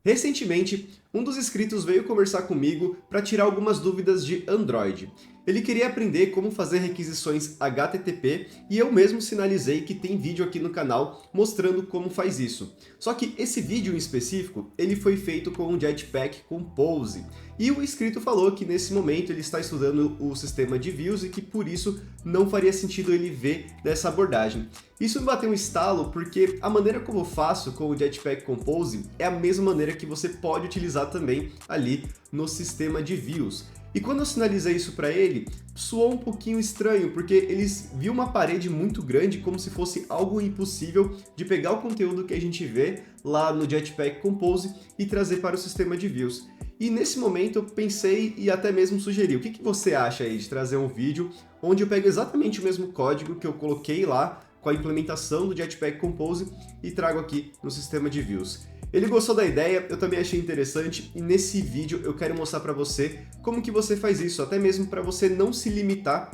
Recentemente, um dos inscritos veio conversar comigo para tirar algumas dúvidas de Android. Ele queria aprender como fazer requisições HTTP e eu mesmo sinalizei que tem vídeo aqui no canal mostrando como faz isso. Só que esse vídeo em específico, ele foi feito com o Jetpack Compose. E o inscrito falou que nesse momento ele está estudando o sistema de views e que por isso não faria sentido ele ver dessa abordagem. Isso me bateu um estalo porque a maneira como eu faço com o Jetpack Compose é a mesma maneira que você pode utilizar também ali no sistema de views. E quando eu sinalizei isso para ele, soou um pouquinho estranho, porque ele viu uma parede muito grande como se fosse algo impossível de pegar o conteúdo que a gente vê lá no Jetpack Compose e trazer para o sistema de views. E nesse momento eu pensei e até mesmo sugeri, o que você acha aí de trazer um vídeo onde eu pego exatamente o mesmo código que eu coloquei lá com a implementação do Jetpack Compose e trago aqui no sistema de views. Ele gostou da ideia, eu também achei interessante e nesse vídeo eu quero mostrar para você como que você faz isso, até mesmo para você não se limitar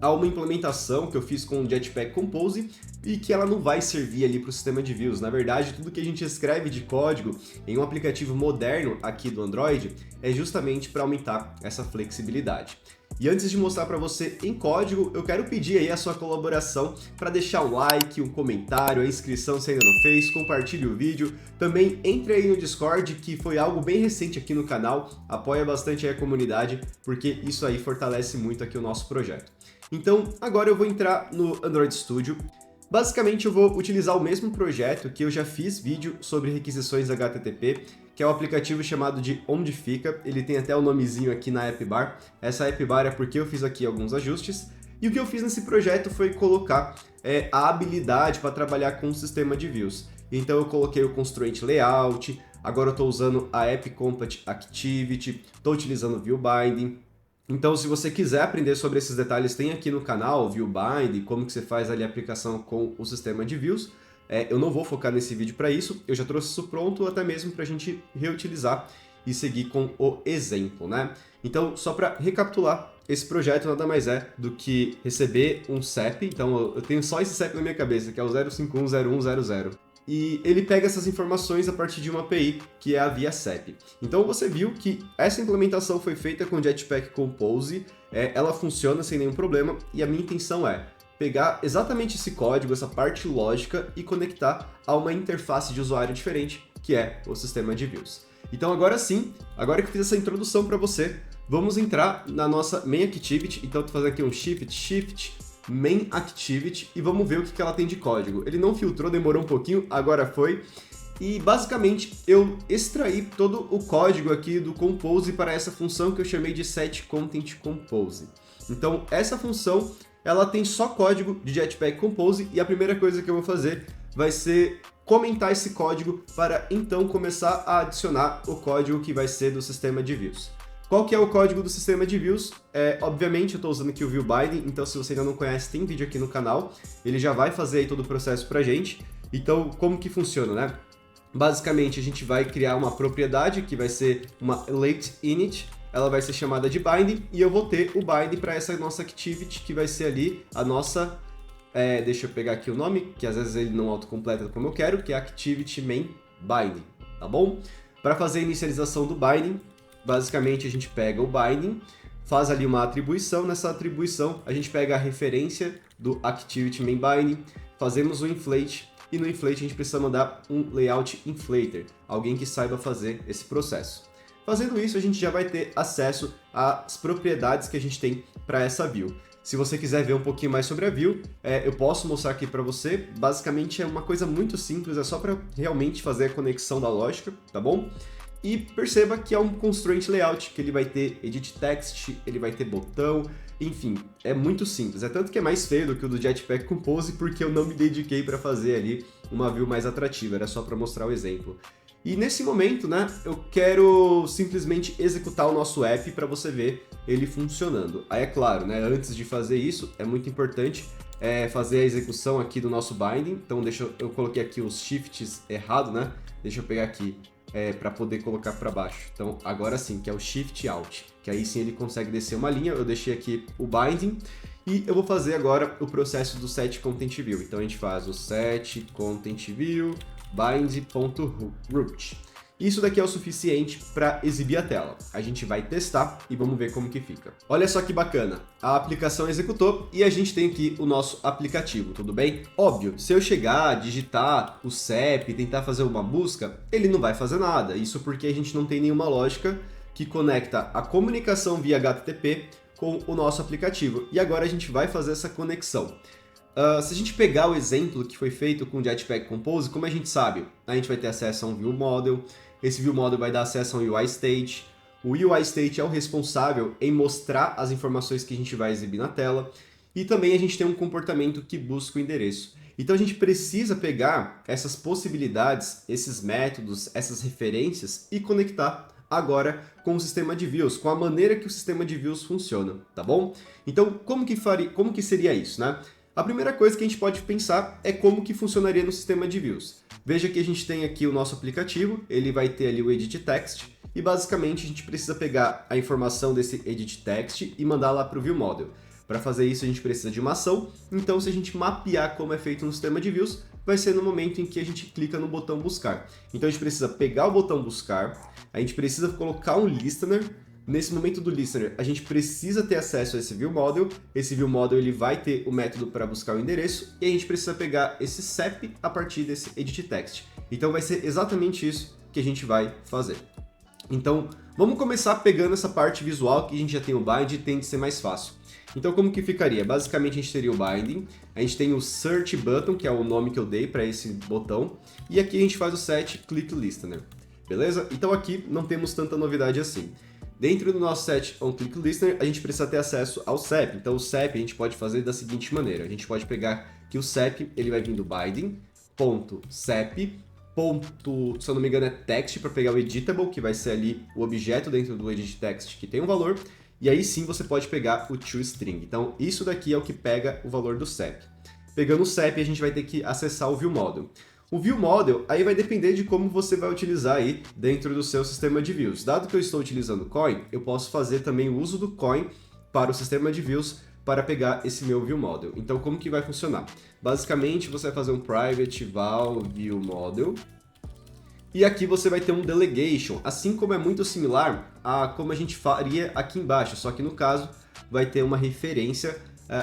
a uma implementação que eu fiz com o Jetpack Compose e que ela não vai servir ali para o sistema de views. Na verdade, tudo que a gente escreve de código em um aplicativo moderno aqui do Android é justamente para aumentar essa flexibilidade. E antes de mostrar para você em código, eu quero pedir aí a sua colaboração para deixar um like, um comentário, a inscrição se ainda não fez, compartilhe o vídeo. Também entre aí no Discord, que foi algo bem recente aqui no canal, apoia bastante aí a comunidade, porque isso aí fortalece muito aqui o nosso projeto. Então, agora eu vou entrar no Android Studio. Basicamente, eu vou utilizar o mesmo projeto que eu já fiz vídeo sobre requisições HTTP, que é um aplicativo chamado de Onde Fica. Ele tem até o nomezinho aqui na App Bar. Essa App Bar é porque eu fiz aqui alguns ajustes. E o que eu fiz nesse projeto foi colocar a habilidade para trabalhar com o sistema de views. Então eu coloquei o Constraint Layout, agora eu estou usando a App Compat Activity, estou utilizando o View Binding. Então, se você quiser aprender sobre esses detalhes, tem aqui no canal o ViewBind, como que você faz ali a aplicação com o sistema de views. Eu não vou focar nesse vídeo para isso, eu já trouxe isso pronto até mesmo para a gente reutilizar e seguir com o exemplo, né? Então, só para recapitular, esse projeto nada mais é do que receber um CEP, então eu tenho só esse CEP na minha cabeça, que é o 0510100. E ele pega essas informações a partir de uma API, que é a via CEP. Então você viu que essa implementação foi feita com Jetpack Compose, ela funciona sem nenhum problema, e a minha intenção é pegar exatamente esse código, essa parte lógica, e conectar a uma interface de usuário diferente, que é o sistema de views. Então agora sim, agora que eu fiz essa introdução para você, vamos entrar na nossa main activity. Então eu estou fazendo aqui um shift, main activity, e vamos ver o que ela tem de código. Ele não filtrou, demorou um pouquinho, agora foi. E basicamente eu extraí todo o código aqui do Compose para essa função que eu chamei de setContentCompose. Então essa função, ela tem só código de Jetpack Compose e a primeira coisa que eu vou fazer vai ser comentar esse código para então começar a adicionar o código que vai ser do sistema de views. Qual que é o código do sistema de views? Obviamente eu estou usando aqui o ViewBinding, então se você ainda não conhece, tem vídeo aqui no canal, ele já vai fazer aí todo o processo pra gente. Então, como que funciona, né? Basicamente, a gente vai criar uma propriedade que vai ser uma late init, ela vai ser chamada de binding, e eu vou ter o binding para essa nossa activity, que vai ser ali a nossa... deixa eu pegar aqui o nome, que às vezes ele não autocompleta como eu quero, que é activity main binding, tá bom? Para fazer a inicialização do binding, basicamente a gente pega o binding, faz ali uma atribuição, nessa atribuição a gente pega a referência do activity main binding, fazemos o inflate, e no inflate a gente precisa mandar um layout inflator, alguém que saiba fazer esse processo. Fazendo isso, a gente já vai ter acesso às propriedades que a gente tem para essa view. Se você quiser ver um pouquinho mais sobre a view, eu posso mostrar aqui para você. Basicamente é uma coisa muito simples, é só para realmente fazer a conexão da lógica, tá bom? E perceba que é um constraint layout, que ele vai ter edit text, ele vai ter botão, enfim, é muito simples. É tanto que é mais feio do que o do Jetpack Compose, porque eu não me dediquei para fazer ali uma view mais atrativa, era só para mostrar o exemplo. E nesse momento, né, eu quero simplesmente executar o nosso app para você ver ele funcionando. Aí é claro, né, antes de fazer isso, é muito importante fazer a execução aqui do nosso binding. Então eu coloquei aqui os shifts errado, né? Deixa eu pegar aqui para poder colocar para baixo. Então agora sim, que é o shift out, que aí sim ele consegue descer uma linha. Eu deixei aqui o binding e eu vou fazer agora o processo do setContentView. Então a gente faz o setContentView bind.root. Isso daqui é o suficiente para exibir a tela. A gente vai testar e vamos ver como que fica. Olha só que bacana, a aplicação executou e a gente tem aqui o nosso aplicativo, tudo bem? Óbvio, se eu chegar, digitar o CEP e tentar fazer uma busca, ele não vai fazer nada. Isso porque a gente não tem nenhuma lógica que conecta a comunicação via HTTP com o nosso aplicativo. E agora a gente vai fazer essa conexão. Se a gente pegar o exemplo que foi feito com o Jetpack Compose, como a gente sabe, a gente vai ter acesso a um View Model, esse View Model vai dar acesso a um UI State, o UI State é o responsável em mostrar as informações que a gente vai exibir na tela, e também a gente tem um comportamento que busca o endereço. Então a gente precisa pegar essas possibilidades, esses métodos, essas referências e conectar agora com o sistema de views, com a maneira que o sistema de views funciona, tá bom? Então como que seria isso, né? A primeira coisa que a gente pode pensar é como que funcionaria no sistema de views. Veja que a gente tem aqui o nosso aplicativo, ele vai ter ali o Edit Text, e basicamente a gente precisa pegar a informação desse Edit Text e mandar lá para o View Model. Para fazer isso a gente precisa de uma ação, então se a gente mapear como é feito no sistema de views, vai ser no momento em que a gente clica no botão buscar. Então a gente precisa pegar o botão buscar, a gente precisa colocar um listener. Nesse momento do listener, a gente precisa ter acesso a esse View Model. Esse View Model ele vai ter o método para buscar o endereço e a gente precisa pegar esse CEP a partir desse Edit Text. Então vai ser exatamente isso que a gente vai fazer. Então vamos começar pegando essa parte visual que a gente já tem o bind e tem de ser mais fácil. Então como que ficaria? Basicamente a gente teria o binding, a gente tem o search button, que é o nome que eu dei para esse botão, e aqui a gente faz o set click listener, beleza? Então aqui não temos tanta novidade assim. Dentro do nosso set onClickListener, a gente precisa ter acesso ao CEP. Então o CEP a gente pode fazer da seguinte maneira. A gente pode pegar que o CEP ele vai vir do binding.cep, se eu não me engano é text para pegar o editable, que vai ser ali o objeto dentro do edit text que tem um valor. E aí sim você pode pegar o toString. Então isso daqui é o que pega o valor do CEP. Pegando o CEP a gente vai ter que acessar o View Model. O View Model aí vai depender de como você vai utilizar aí dentro do seu sistema de views. Dado que eu estou utilizando Coin, eu posso fazer também o uso do Coin para o sistema de views para pegar esse meu View Model. Então como que vai funcionar? Basicamente você vai fazer um private val view model e aqui você vai ter um delegation, assim como é muito similar a como a gente faria aqui embaixo, só que no caso vai ter uma referência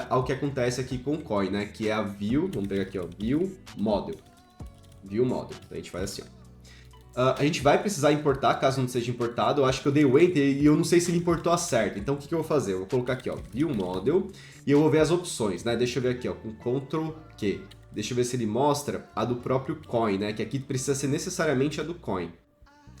ao que acontece aqui com o Coin, né? Que é a view, vamos pegar aqui ó, view model. View Model. Então a gente faz assim, ó. A gente vai precisar importar, caso não seja importado. Eu acho que eu dei o Enter e eu não sei se ele importou a certa. Então o que eu vou fazer? Eu vou colocar aqui, ó, View Model, e eu vou ver as opções, né? Deixa eu ver aqui, ó, com Ctrl Q. Deixa eu ver se ele mostra a do próprio Coin, né? Que aqui precisa ser necessariamente a do Coin.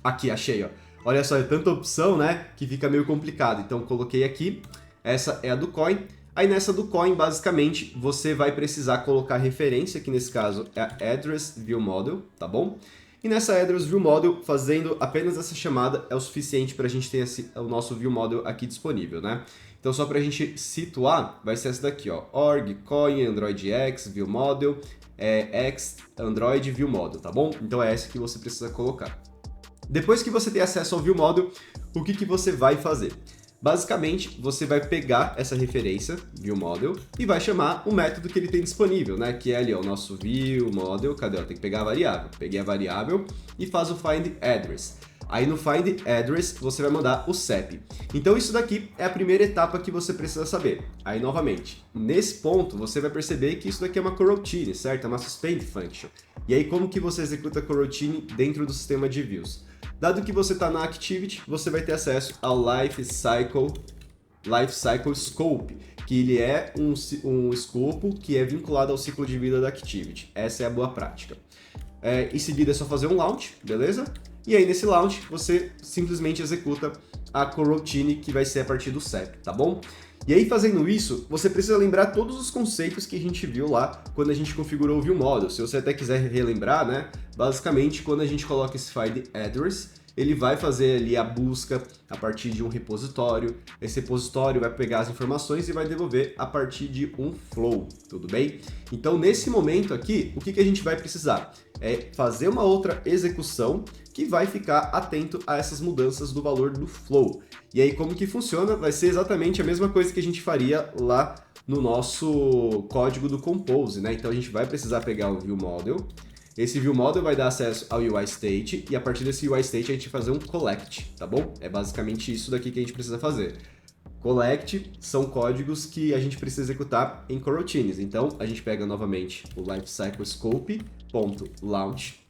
Aqui, achei, ó. Olha só, é tanta opção, né? Que fica meio complicado. Então coloquei aqui, essa é a do Coin. Aí nessa do Coin, basicamente, você vai precisar colocar referência, que nesse caso é a Address View Model, tá bom? E nessa Address View Model, fazendo apenas essa chamada é o suficiente para a gente ter o nosso View Model aqui disponível, né? Então só para a gente situar, vai ser essa daqui, ó, org, coin, android x, view model, x, android, view model, tá bom? Então é essa que você precisa colocar. Depois que você tem acesso ao View Model, o que você vai fazer? Basicamente, você vai pegar essa referência, View Model, e vai chamar o método que ele tem disponível, né? Que é ali ó, o nosso View Model, cadê? Tem que pegar a variável. Peguei a variável e faz o Find Address. Aí no Find Address, você vai mandar o CEP. Então isso daqui é a primeira etapa que você precisa saber. Aí novamente, nesse ponto, você vai perceber que isso daqui é uma coroutine, certo? É uma suspend function. E aí como que você executa a coroutine dentro do sistema de views? Dado que você está na Activity, você vai ter acesso ao Lifecycle Scope, que ele é um escopo que é vinculado ao ciclo de vida da Activity. Essa é a boa prática. Em seguida é só fazer um launch, beleza? E aí nesse launch você simplesmente executa a coroutine que vai ser a partir do CEP, tá bom? E aí fazendo isso, você precisa lembrar todos os conceitos que a gente viu lá quando a gente configurou o View Model. Se você até quiser relembrar, né? Basicamente, quando a gente coloca esse Find Address, ele vai fazer ali a busca a partir de um repositório. Esse repositório vai pegar as informações e vai devolver a partir de um flow, tudo bem? Então, nesse momento aqui, o que a gente vai precisar? É fazer uma outra execução que vai ficar atento a essas mudanças do valor do flow. E aí, como que funciona? Vai ser exatamente a mesma coisa que a gente faria lá no nosso código do Compose, né? Então, a gente vai precisar pegar o View Model, Esse ViewModel vai dar acesso ao UIState e a partir desse UIState a gente vai fazer um collect, tá bom? É basicamente isso daqui que a gente precisa fazer. Collect são códigos que a gente precisa executar em coroutines. Então, a gente pega novamente o lifecycle scope.launch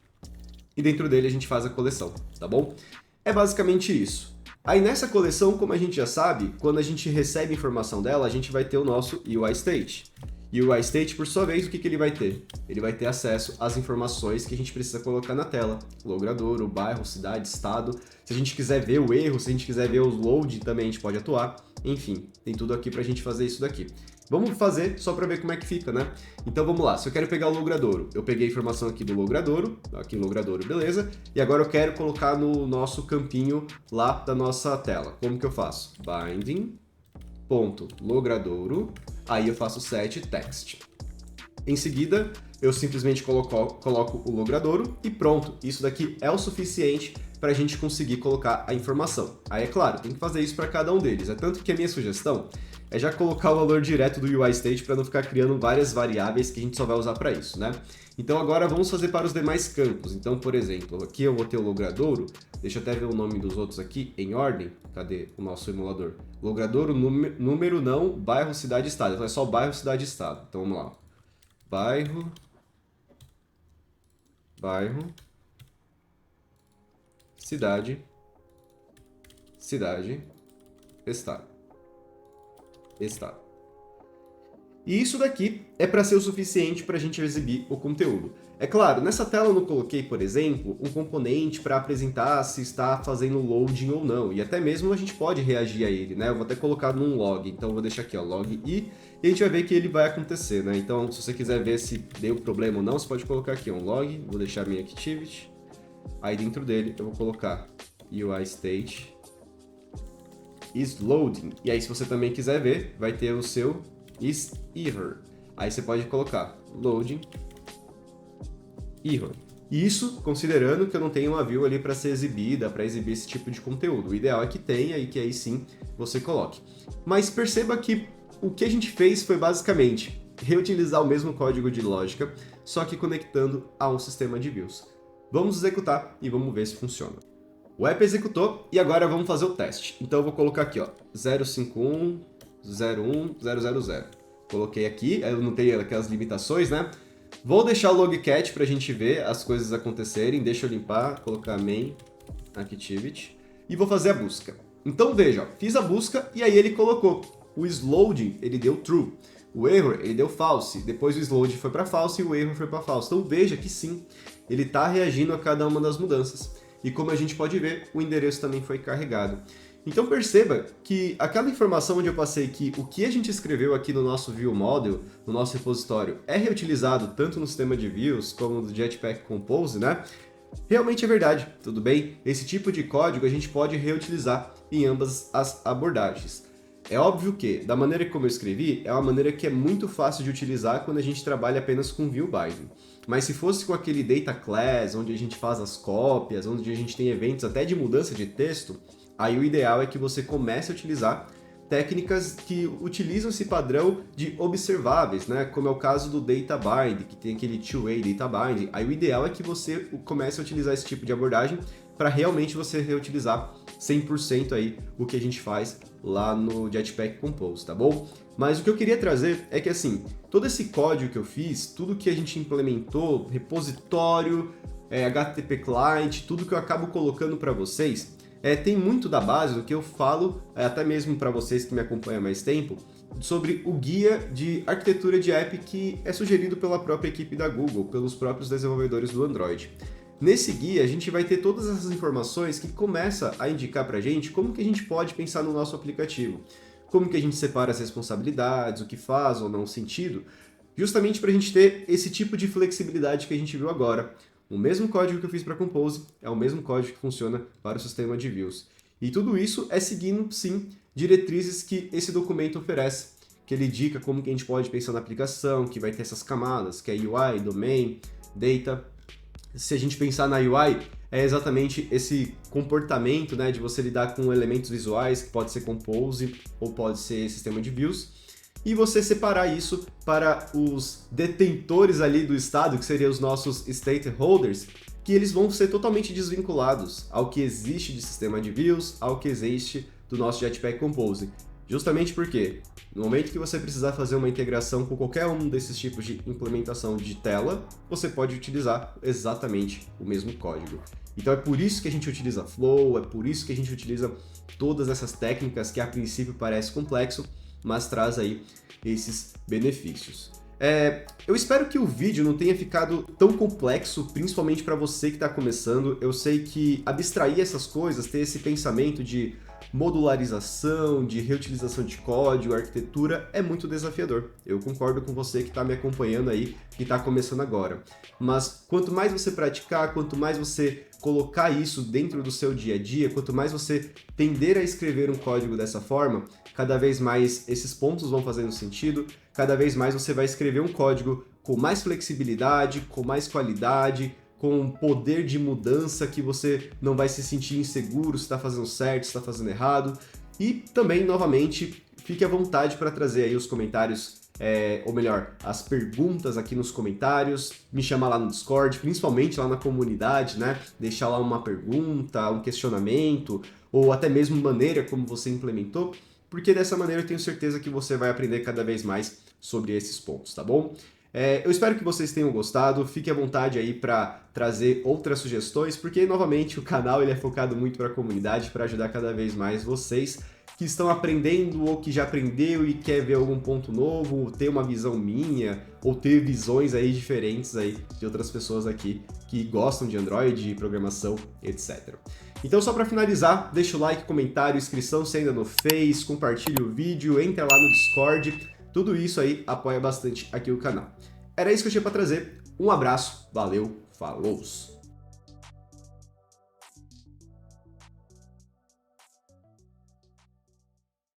e dentro dele a gente faz a coleção, tá bom? É basicamente isso. Aí nessa coleção, como a gente já sabe, quando a gente recebe informação dela, a gente vai ter o nosso UIState. E o UIState, por sua vez, o que ele vai ter? Ele vai ter acesso às informações que a gente precisa colocar na tela. Logradouro, bairro, cidade, estado. Se a gente quiser ver o erro, se a gente quiser ver o load, também a gente pode atuar. Enfim, tem tudo aqui pra gente fazer isso daqui. Vamos fazer só para ver como é que fica, né? Então vamos lá, se eu quero pegar o logradouro, eu peguei a informação aqui do logradouro, aqui no logradouro, beleza? E agora eu quero colocar no nosso campinho lá da nossa tela. Como que eu faço? Binding.logradouro, aí eu faço set text. Em seguida, eu simplesmente coloco o logradouro e pronto, isso daqui é o suficiente para a gente conseguir colocar a informação. Aí é claro, tem que fazer isso para cada um deles. É tanto que a minha sugestão é já colocar o valor direto do UIState para não ficar criando várias variáveis que a gente só vai usar para isso, né? Então agora vamos fazer para os demais campos. Então, por exemplo, aqui eu vou ter o logradouro, deixa eu até ver o nome dos outros aqui em ordem. Cadê o nosso emulador? Logradouro, número não, bairro, cidade, estado. Então é só bairro, cidade, estado. Então vamos lá. Bairro, cidade, estado. E isso daqui é para ser o suficiente para a gente exibir o conteúdo. É claro, nessa tela eu não coloquei, por exemplo, um componente para apresentar se está fazendo loading ou não. E até mesmo a gente pode reagir a ele, né? Eu vou até colocar num log, então eu vou deixar aqui, ó, log i, e a gente vai ver que ele vai acontecer, né? Então, se você quiser ver se deu problema ou não, você pode colocar aqui um log, vou deixar minha activity, aí dentro dele eu vou colocar UIState is loading. E aí, se você também quiser ver, vai ter o seu is error. Aí você pode colocar loading error. Isso considerando que eu não tenho uma view ali para ser exibida, para exibir esse tipo de conteúdo. O ideal é que tenha e que aí sim você coloque. Mas perceba que o que a gente fez foi basicamente reutilizar o mesmo código de lógica, só que conectando a um sistema de views. Vamos executar e vamos ver se funciona. O app executou e agora vamos fazer o teste. Então eu vou colocar aqui, ó, 051.01.000. Coloquei aqui, eu não tenho aquelas limitações, né? Vou deixar o logcat para a gente ver as coisas acontecerem. Deixa eu limpar, colocar main activity e vou fazer a busca. Então veja, ó, fiz a busca e aí ele colocou o isLoading, ele deu true. O error, ele deu false. Depois o isLoad foi para false e o error foi para false. Então veja que sim, ele está reagindo a cada uma das mudanças. E como a gente pode ver, o endereço também foi carregado. Então perceba que aquela informação onde eu passei que o que a gente escreveu aqui no nosso ViewModel, no nosso repositório, é reutilizado tanto no sistema de views como no Jetpack Compose, né? Realmente é verdade, tudo bem? Esse tipo de código a gente pode reutilizar em ambas as abordagens. É óbvio que, da maneira como eu escrevi, é uma maneira que é muito fácil de utilizar quando a gente trabalha apenas com view binding. Mas se fosse com aquele data class, onde a gente faz as cópias, onde a gente tem eventos até de mudança de texto, aí o ideal é que você comece a utilizar técnicas que utilizam esse padrão de observáveis, né? Como é o caso do data bind, que tem aquele two-way data bind. Aí o ideal é que você comece a utilizar esse tipo de abordagem para realmente você reutilizar 100% aí o que a gente faz lá no Jetpack Compose, tá bom? Mas o que eu queria trazer é que assim, todo esse código que eu fiz, tudo que a gente implementou, repositório, HTTP client, tudo que eu acabo colocando para vocês, tem muito da base do que eu falo, até mesmo para vocês que me acompanham há mais tempo, sobre o guia de arquitetura de app que é sugerido pela própria equipe da Google, pelos próprios desenvolvedores do Android. Nesse guia, a gente vai ter todas essas informações que começa a indicar para a gente como que a gente pode pensar no nosso aplicativo, como que a gente separa as responsabilidades, o que faz ou não sentido, justamente para a gente ter esse tipo de flexibilidade que a gente viu agora. O mesmo código que eu fiz para Compose é o mesmo código que funciona para o sistema de views. E tudo isso é seguindo, sim, diretrizes que esse documento oferece, que ele indica como que a gente pode pensar na aplicação, que vai ter essas camadas, que é UI, domain, data. Se a gente pensar na UI, é exatamente esse comportamento, de você lidar com elementos visuais, que pode ser Compose ou pode ser sistema de views. e você separar isso para os detentores ali do estado, que seriam os nossos stakeholders, que eles vão ser totalmente desvinculados ao que existe de sistema de views, ao que existe do nosso Jetpack Compose. Justamente porque, no momento que você precisar fazer uma integração com qualquer um desses tipos de implementação de tela, você pode utilizar exatamente o mesmo código. Então é por isso que a gente utiliza Flow, é por isso que a gente utiliza todas essas técnicas que a princípio parece complexo, mas traz aí esses benefícios. Eu espero que o vídeo não tenha ficado tão complexo, principalmente para você que está começando. Eu sei que abstrair essas coisas, ter esse pensamento de modularização, de reutilização de código, arquitetura, é muito desafiador. Eu concordo com você que está me acompanhando aí, que está começando agora. Mas quanto mais você praticar, quanto mais você colocar isso dentro do seu dia a dia, quanto mais você tender a escrever um código dessa forma, cada vez mais esses pontos vão fazendo sentido, cada vez mais você vai escrever um código com mais flexibilidade, com mais qualidade, com um poder de mudança que você não vai se sentir inseguro se está fazendo certo, se está fazendo errado. E também, novamente, fique à vontade para trazer aí os comentários, ou melhor, as perguntas aqui nos comentários, me chamar lá no Discord, principalmente lá na comunidade, né? Deixar lá uma pergunta, um questionamento, ou até mesmo maneira como você implementou, porque dessa maneira eu tenho certeza que você vai aprender cada vez mais sobre esses pontos, tá bom? Eu espero que vocês tenham gostado, fique à vontade aí para trazer outras sugestões, porque, novamente, o canal ele é focado muito para a comunidade, para ajudar cada vez mais vocês que estão aprendendo ou que já aprendeu e quer ver algum ponto novo, ou ter uma visão minha, ou ter visões aí diferentes aí de outras pessoas aqui que gostam de Android, de programação, etc. Então, só para finalizar, deixa o like, comentário, inscrição se ainda no Face, compartilhe o vídeo, entra lá no Discord. Tudo isso aí apoia bastante aqui o canal. Era isso que eu tinha para trazer. Um abraço, valeu, falou!